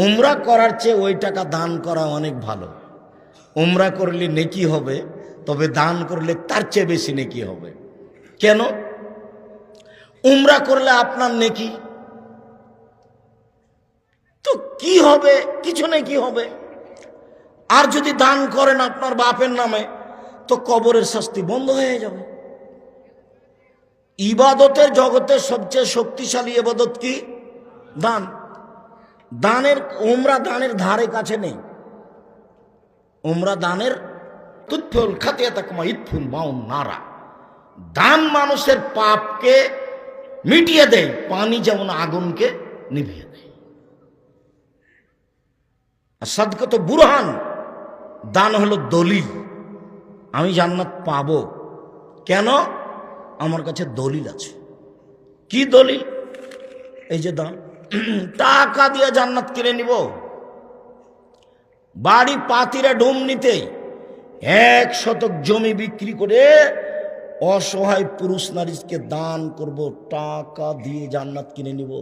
উমরা করার চেয়ে ওই টাকা দান করা অনেক ভালো। উমরা করলে নেকি হবে, তবে দান করলে তার চেয়ে বেশি নেকি হবে। কেন? উমরা করলে আপনার নেকি তো কি হবে? কিছু নেকি হবে। আর যদি দান করেন আপনার বাপের নামে, তো কবরের শাস্তি বন্ধ হয়ে যাবে। ইবাদতের জগতের সবচেয়ে শক্তিশালী ইবাদত কি? দান। দানের উমরা দানের ধারে কাছে নেই। উমরা দানের তুৎফুল খাতিয়াতাকুমা ইতফুল মাউন নারা। দান মানুষের পাপকে মিটিয়ে দেয়, পানি যেমন আগুনকে নিভিয়ে দেয়। আর সাদকা তো বুরহান, দান হলো দলিল। আমি জান্নাত পাবো। কেন? আমার কাছে দলিল আছে। কি দলিল? এই যে দান। টাকা দিয়ে জান্নাত কিনে নিব? বাড়ি পাতিরা ডুম নিতেই 1 শতক জমি বিক্রি করে অসহায় পুরুষ নারীকে দান করব, টাকা দিয়ে জান্নাত কিনে নিব?